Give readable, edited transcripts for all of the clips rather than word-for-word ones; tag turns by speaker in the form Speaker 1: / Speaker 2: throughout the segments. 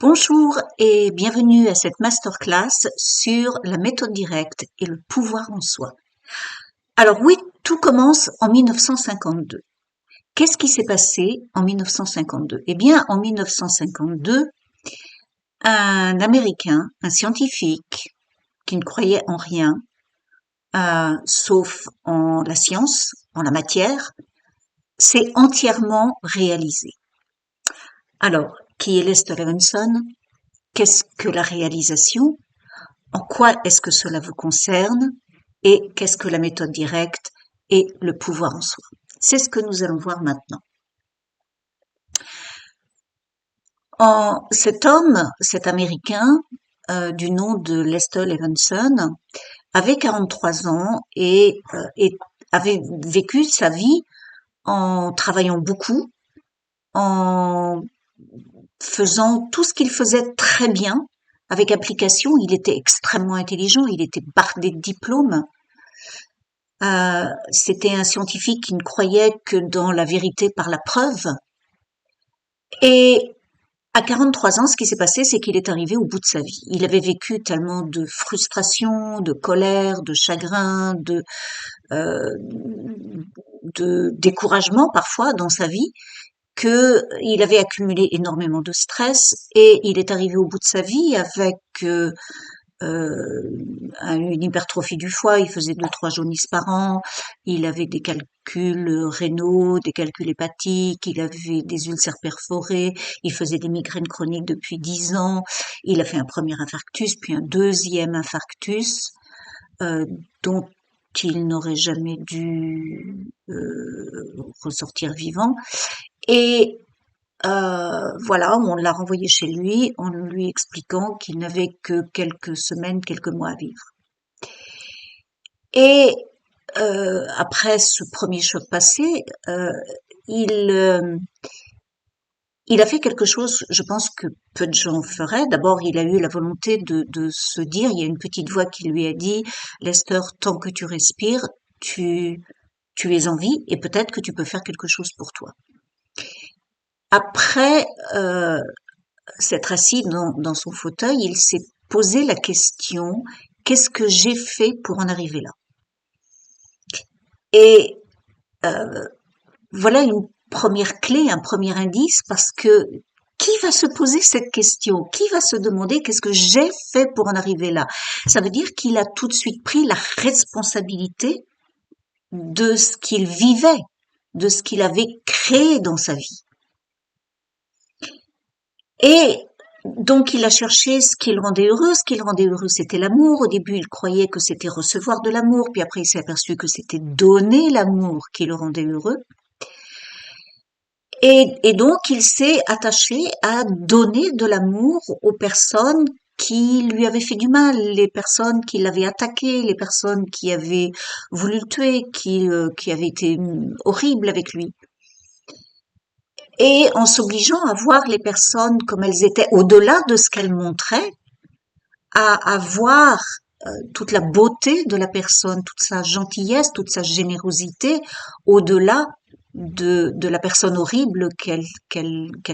Speaker 1: Bonjour et bienvenue à cette masterclass sur la méthode directe et le pouvoir en soi. Alors oui, tout commence en 1952. Qu'est-ce qui s'est passé en 1952? Eh bien, en 1952, un Américain, un scientifique qui ne croyait en rien, sauf en la science, en la matière, s'est entièrement réalisé. Alors, qui est Lester Levinson? Qu'est-ce que la réalisation? En quoi est-ce que cela vous concerne? Et qu'est-ce que la méthode directe et le pouvoir en soi? C'est ce que nous allons voir maintenant. Cet homme, cet Américain, du nom de Lester Levinson, avait 43 ans et avait vécu sa vie en travaillant beaucoup, en faisant tout ce qu'il faisait très bien, avec application. Il était extrêmement intelligent, il était bardé de diplômes. C'était un scientifique qui ne croyait que dans la vérité par la preuve. Et à 43 ans, ce qui s'est passé, c'est qu'il est arrivé au bout de sa vie. Il avait vécu tellement de frustration, de colère, de chagrin, de découragement parfois dans sa vie, que il avait accumulé énormément de stress et il est arrivé au bout de sa vie avec une hypertrophie du foie, il faisait 2-3 jaunnisses par an, il avait des calculs rénaux, des calculs hépatiques, il avait des ulcères perforés, il faisait des migraines chroniques depuis 10 ans, il a fait un premier infarctus, puis un deuxième infarctus, euh, dont il n'aurait jamais dû ressortir vivant. Et voilà, on l'a renvoyé chez lui en lui expliquant qu'il n'avait que quelques semaines, quelques mois à vivre. Et après ce premier choc passé, il, euh, il a fait quelque chose, je pense que peu de gens feraient. D'abord, il a eu la volonté de se dire, il y a une petite voix qui lui a dit, Lester, tant que tu respires, tu es en vie et peut-être que tu peux faire quelque chose pour toi. Après s'être assis dans son fauteuil, il s'est posé la question, qu'est-ce que j'ai fait pour en arriver là? Et euh, voilà une première clé, un premier indice, parce que qui va se poser cette question? Qui va se demander qu'est-ce que j'ai fait pour en arriver là? Ça veut dire qu'il a tout de suite pris la responsabilité de ce qu'il vivait, de ce qu'il avait créé dans sa vie. Et donc il a cherché ce qui le rendait heureux. Ce qui le rendait heureux, c'était l'amour. Au début, il croyait que c'était recevoir de l'amour, puis après il s'est aperçu que c'était donner l'amour qui le rendait heureux. Et donc il s'est attaché à donner de l'amour aux personnes qui lui avaient fait du mal, les personnes qui l'avaient attaqué, les personnes qui avaient voulu le tuer, qui avaient été horribles avec lui. Et en s'obligeant à voir les personnes comme elles étaient, au-delà de ce qu'elles montraient, à voir toute la beauté de la personne, toute sa gentillesse, toute sa générosité, au-delà de la personne horrible qu'elle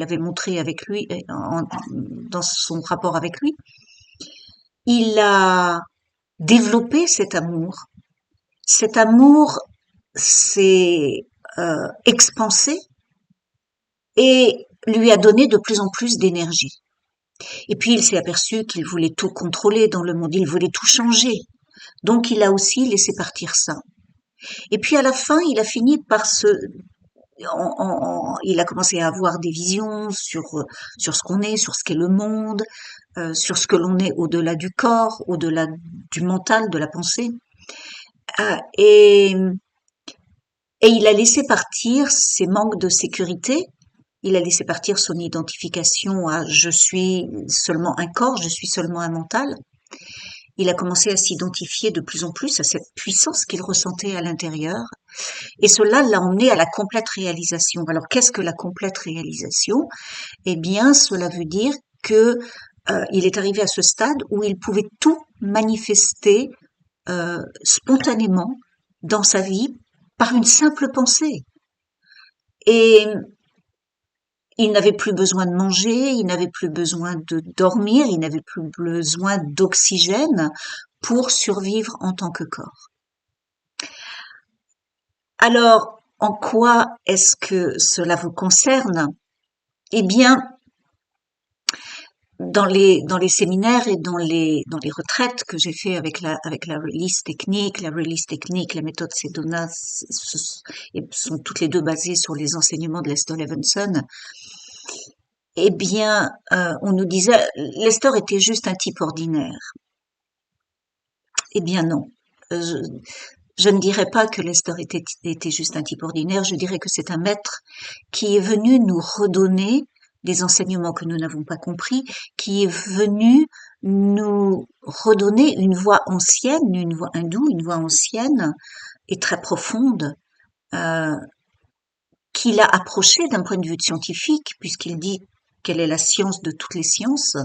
Speaker 1: avait montrée avec lui, dans son rapport avec lui. Il a développé cet amour. Cet amour s'est expansé et lui a donné de plus en plus d'énergie. Et puis il s'est aperçu qu'il voulait tout contrôler dans le monde, il voulait tout changer. Donc il a aussi laissé partir ça. Et puis à la fin, il a fini par il a commencé à avoir des visions sur ce qu'on est, sur ce qu'est le monde, sur ce que l'on est au-delà du corps, au-delà du mental, de la pensée. Ah, et il a laissé partir ses manques de sécurité. Il a laissé partir son identification à je suis seulement un corps, je suis seulement un mental. Il a commencé à s'identifier de plus en plus à cette puissance qu'il ressentait à l'intérieur. Et cela l'a emmené à la complète réalisation. Alors, qu'est-ce que la complète réalisation? Eh bien, cela veut dire que il est arrivé à ce stade où il pouvait tout manifester spontanément dans sa vie par une simple pensée. Et Il n'avait plus besoin de manger, il n'avait plus besoin de dormir, il n'avait plus besoin d'oxygène pour survivre en tant que corps. Alors, en quoi est-ce que cela vous concerne? Eh bien, dans les séminaires et dans les retraites que j'ai fait avec la release technique, la méthode Sedona sont toutes les deux basées sur les enseignements de Lester Levinson. Eh bien, on nous disait, Lester était juste un type ordinaire. Eh bien non. Je ne dirais pas que Lester était juste un type ordinaire, je dirais que c'est un maître qui est venu nous redonner des enseignements que nous n'avons pas compris, qui est venu nous redonner une voie ancienne, une voie hindoue, une voie ancienne et très profonde, qu'il a approchée d'un point de vue scientifique, puisqu'il dit quelle est la science de toutes les sciences.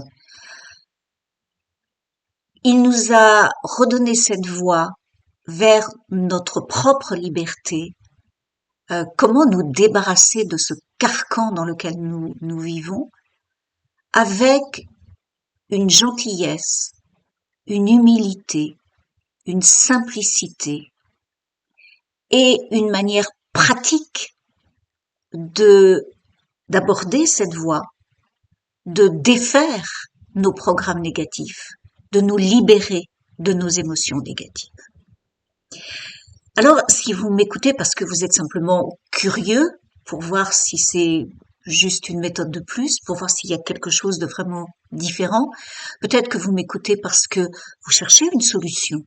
Speaker 1: Il nous a redonné cette voie vers notre propre liberté. Comment nous débarrasser de ce carcan dans lequel nous vivons avec une gentillesse, une humilité, une simplicité et une manière pratique d'aborder cette voie, de défaire nos programmes négatifs, de nous libérer de nos émotions négatives. Alors, si vous m'écoutez parce que vous êtes simplement curieux pour voir si c'est juste une méthode de plus, pour voir s'il y a quelque chose de vraiment différent, peut-être que vous m'écoutez parce que vous cherchez une solution.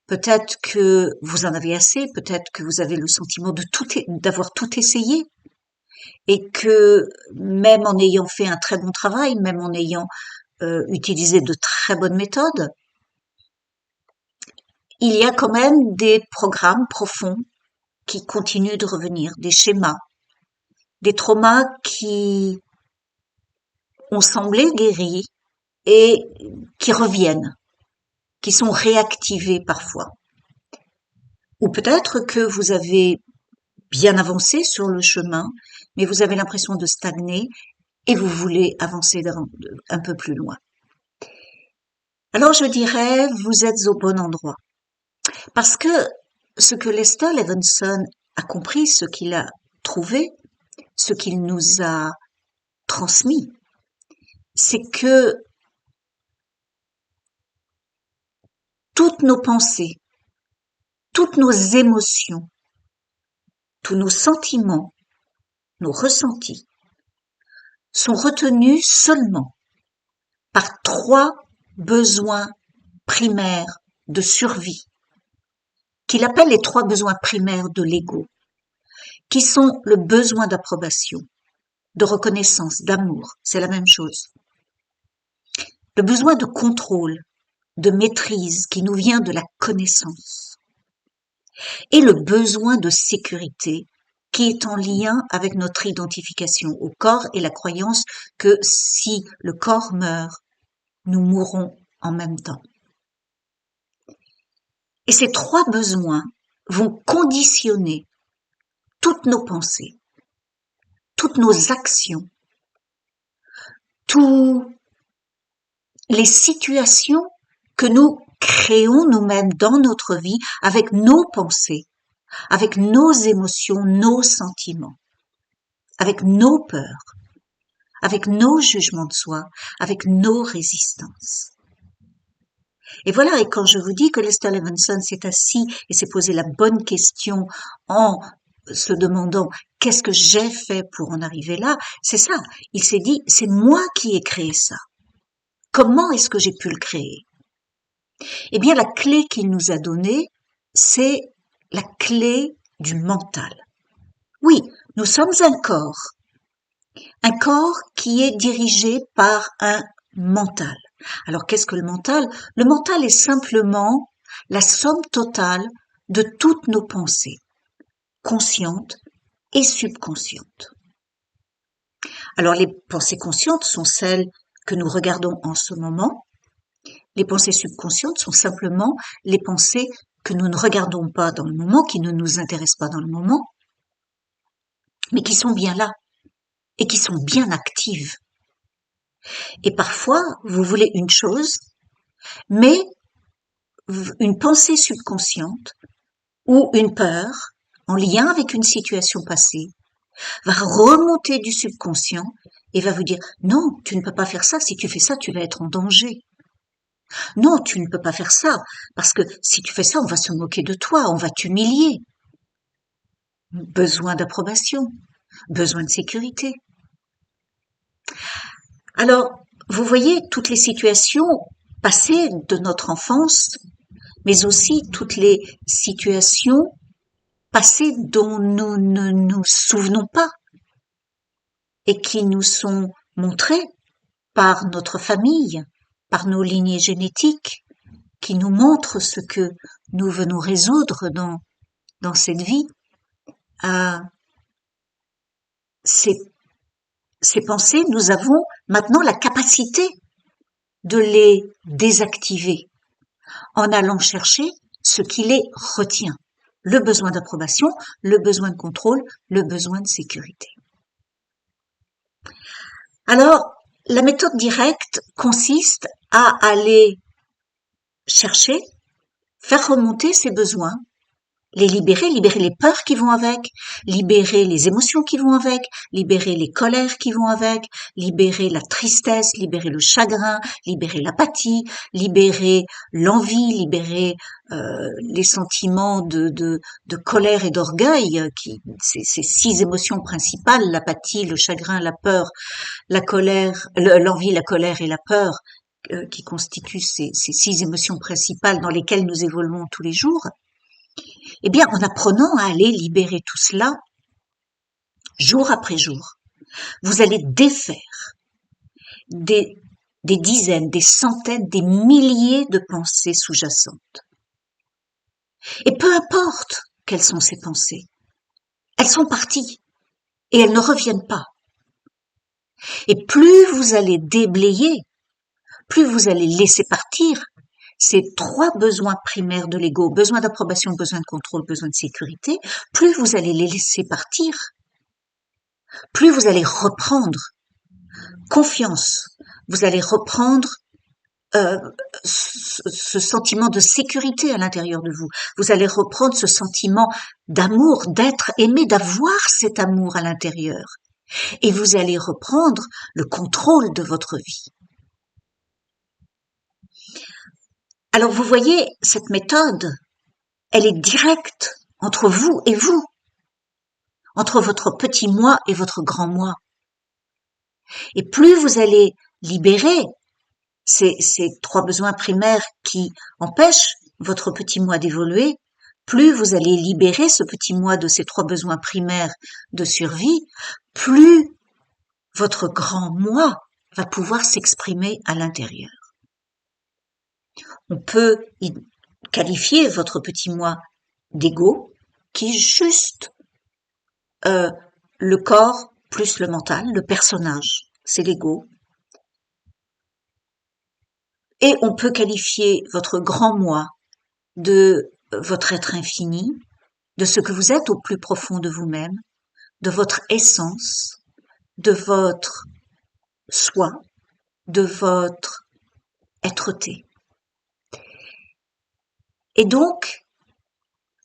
Speaker 1: Peut-être que vous en avez assez, peut-être que vous avez le sentiment d'avoir tout essayé et que même en ayant fait un très bon travail, même en ayant utilisé de très bonnes méthodes, il y a quand même des programmes profonds qui continuent de revenir, des schémas, des traumas qui ont semblé guéris et qui reviennent, qui sont réactivés parfois. Ou peut-être que vous avez bien avancé sur le chemin, mais vous avez l'impression de stagner et vous voulez avancer un peu plus loin. Alors je dirais, vous êtes au bon endroit. Parce que ce que Lester Levinson a compris, ce qu'il a trouvé, ce qu'il nous a transmis, c'est que toutes nos pensées, toutes nos émotions, tous nos sentiments, nos ressentis, sont retenus seulement par 3 besoins primaires de survie, qu'il appelle les 3 besoins primaires de l'ego, qui sont le besoin d'approbation, de reconnaissance, d'amour, c'est la même chose. Le besoin de contrôle, de maîtrise qui nous vient de la connaissance. Et le besoin de sécurité qui est en lien avec notre identification au corps et la croyance que si le corps meurt, nous mourrons en même temps. Et ces 3 besoins vont conditionner toutes nos pensées, toutes nos actions, toutes les situations que nous créons nous-mêmes dans notre vie avec nos pensées, avec nos émotions, nos sentiments, avec nos peurs, avec nos jugements de soi, avec nos résistances. Et voilà, et quand je vous dis que Lester Levinson s'est assis et s'est posé la bonne question en se demandant qu'est-ce que j'ai fait pour en arriver là, c'est ça. Il s'est dit, c'est moi qui ai créé ça. Comment est-ce que j'ai pu le créer? Eh bien, la clé qu'il nous a donnée, c'est la clé du mental. Oui, nous sommes un corps qui est dirigé par un mental. Alors, qu'est-ce que le mental? Le mental est simplement la somme totale de toutes nos pensées, conscientes et subconscientes. Alors, les pensées conscientes sont celles que nous regardons en ce moment. Les pensées subconscientes sont simplement les pensées que nous ne regardons pas dans le moment, qui ne nous intéressent pas dans le moment, mais qui sont bien là. et qui sont bien actives. Et parfois, vous voulez une chose, mais une pensée subconsciente ou une peur en lien avec une situation passée va remonter du subconscient et va vous dire non, tu ne peux pas faire ça, si tu fais ça, tu vas être en danger. Non, tu ne peux pas faire ça, parce que si tu fais ça, on va se moquer de toi, on va t'humilier. Besoin d'approbation, besoin de sécurité. Alors, vous voyez toutes les situations passées de notre enfance, mais aussi toutes les situations passées dont nous ne nous souvenons pas et qui nous sont montrées par notre famille, par nos lignées génétiques, qui nous montrent ce que nous venons résoudre dans cette vie. Ces pensées, nous avons maintenant la capacité de les désactiver en allant chercher ce qui les retient. Le besoin d'approbation, le besoin de contrôle, le besoin de sécurité. Alors, la méthode directe consiste à aller chercher, faire remonter ces besoins, les libérer les peurs qui vont avec, libérer les émotions qui vont avec, libérer les colères qui vont avec, libérer la tristesse, libérer le chagrin, libérer l'apathie, libérer l'envie, libérer les sentiments de colère et d'orgueil, ces 6 émotions principales, l'apathie, le chagrin, la peur, la colère, l'envie, la colère et la peur, qui constituent ces 6 émotions principales dans lesquelles nous évoluons tous les jours. Eh bien, en apprenant à aller libérer tout cela, jour après jour, vous allez défaire des dizaines, des centaines, des milliers de pensées sous-jacentes. Et peu importe quelles sont ces pensées, elles sont parties et elles ne reviennent pas. Et plus vous allez déblayer, plus vous allez laisser partir ces 3 besoins primaires de l'ego, besoin d'approbation, besoin de contrôle, besoin de sécurité, plus vous allez les laisser partir, plus vous allez reprendre confiance, vous allez reprendre ce sentiment de sécurité à l'intérieur de vous, vous allez reprendre ce sentiment d'amour, d'être aimé, d'avoir cet amour à l'intérieur, et vous allez reprendre le contrôle de votre vie. Alors vous voyez, cette méthode, elle est directe entre vous et vous, entre votre petit moi et votre grand moi. Et plus vous allez libérer ces 3 besoins primaires qui empêchent votre petit moi d'évoluer, plus vous allez libérer ce petit moi de ces 3 besoins primaires de survie, plus votre grand moi va pouvoir s'exprimer à l'intérieur. On peut qualifier votre petit moi d'ego, qui est juste le corps plus le mental, le personnage, c'est l'ego. Et on peut qualifier votre grand moi de votre être infini, de ce que vous êtes au plus profond de vous-même, de votre essence, de votre soi, de votre être-té. Et donc,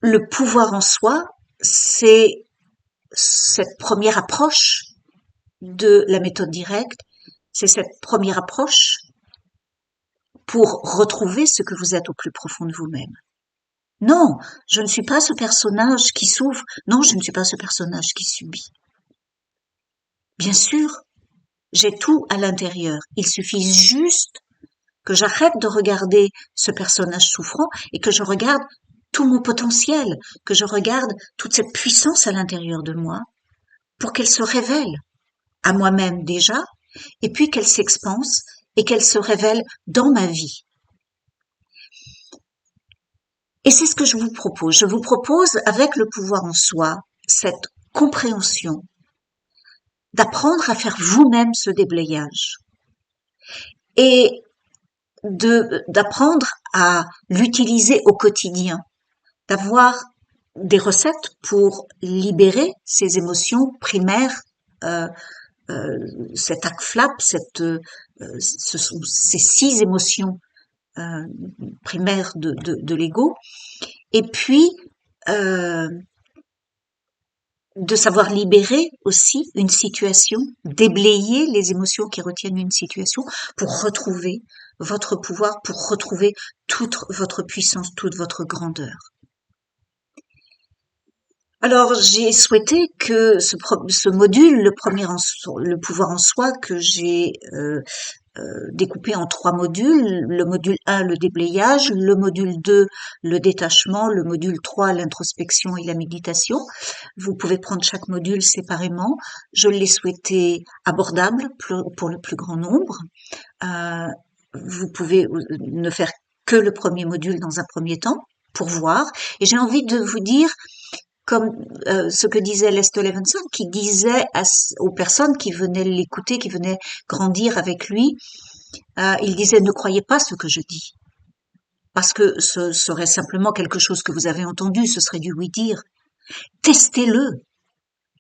Speaker 1: le pouvoir en soi, c'est cette première approche de la méthode directe, c'est cette première approche pour retrouver ce que vous êtes au plus profond de vous-même. Non, je ne suis pas ce personnage qui souffre. Non, je ne suis pas ce personnage qui subit. Bien sûr, j'ai tout à l'intérieur. Il suffit juste que j'arrête de regarder ce personnage souffrant et que je regarde tout mon potentiel, que je regarde toute cette puissance à l'intérieur de moi pour qu'elle se révèle à moi-même déjà, et puis qu'elle s'expanse et qu'elle se révèle dans ma vie. Et c'est ce que je vous propose. Je vous propose, avec le pouvoir en soi, cette compréhension, d'apprendre à faire vous-même ce déblayage et d'apprendre à l'utiliser au quotidien, d'avoir des recettes pour libérer ces émotions primaires cet flap, ce sont ces 6 émotions primaires de l'ego. Et puis, de savoir libérer aussi une situation, déblayer les émotions qui retiennent une situation pour retrouver votre pouvoir, pour retrouver toute votre puissance, toute votre grandeur. Alors, j'ai souhaité que ce module, le pouvoir en soi, que j'ai découpé en 3 modules. Le module 1, le déblayage, le module 2, le détachement, le module 3, l'introspection et la méditation. Vous pouvez prendre chaque module séparément. Je l'ai souhaité abordable pour le plus grand nombre. Vous pouvez ne faire que le premier module dans un premier temps pour voir. Et j'ai envie de vous dire, comme ce que disait Lester Levinson, qui disait aux personnes qui venaient l'écouter, qui venaient grandir avec lui, il disait: ne croyez pas ce que je dis, parce que ce serait simplement quelque chose que vous avez entendu, ce serait du oui-dire. Testez-le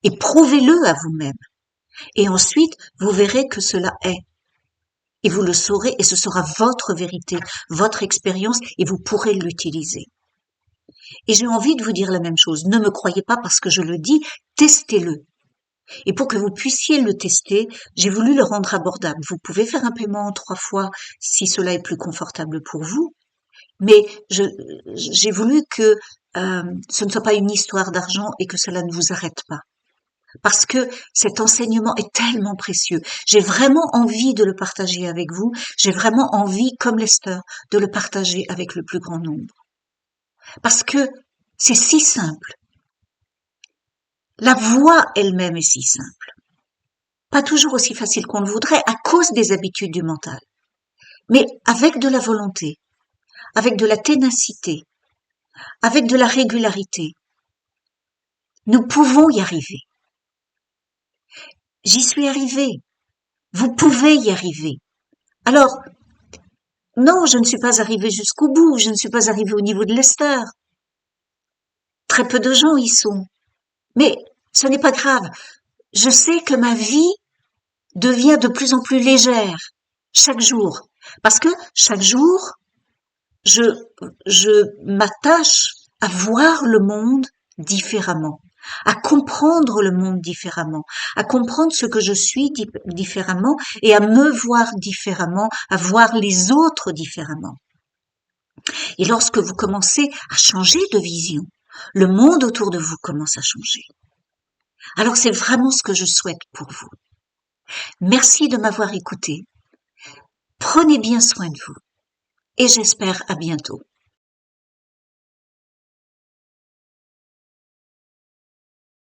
Speaker 1: et prouvez-le à vous-même. Et ensuite, vous verrez que cela est. Et vous le saurez, et ce sera votre vérité, votre expérience, et vous pourrez l'utiliser. Et j'ai envie de vous dire la même chose. Ne me croyez pas parce que je le dis, testez-le. Et pour que vous puissiez le tester, j'ai voulu le rendre abordable. Vous pouvez faire un paiement en 3 fois si cela est plus confortable pour vous. Mais j'ai voulu que ce ne soit pas une histoire d'argent et que cela ne vous arrête pas. Parce que cet enseignement est tellement précieux. J'ai vraiment envie de le partager avec vous. J'ai vraiment envie, comme Lester, de le partager avec le plus grand nombre. Parce que c'est si simple. La voie elle-même est si simple. Pas toujours aussi facile qu'on le voudrait à cause des habitudes du mental. Mais avec de la volonté, avec de la ténacité, avec de la régularité, nous pouvons y arriver. J'y suis arrivée. Vous pouvez y arriver. Alors, non, je ne suis pas arrivée jusqu'au bout. Je ne suis pas arrivée au niveau de Lester. Très peu de gens y sont. Mais ce n'est pas grave. Je sais que ma vie devient de plus en plus légère chaque jour. Parce que chaque jour, je m'attache à voir le monde différemment, à comprendre le monde différemment, à comprendre ce que je suis différemment et à me voir différemment, à voir les autres différemment. Et lorsque vous commencez à changer de vision, le monde autour de vous commence à changer. Alors c'est vraiment ce que je souhaite pour vous. Merci de m'avoir écouté. Prenez bien soin de vous et j'espère à bientôt.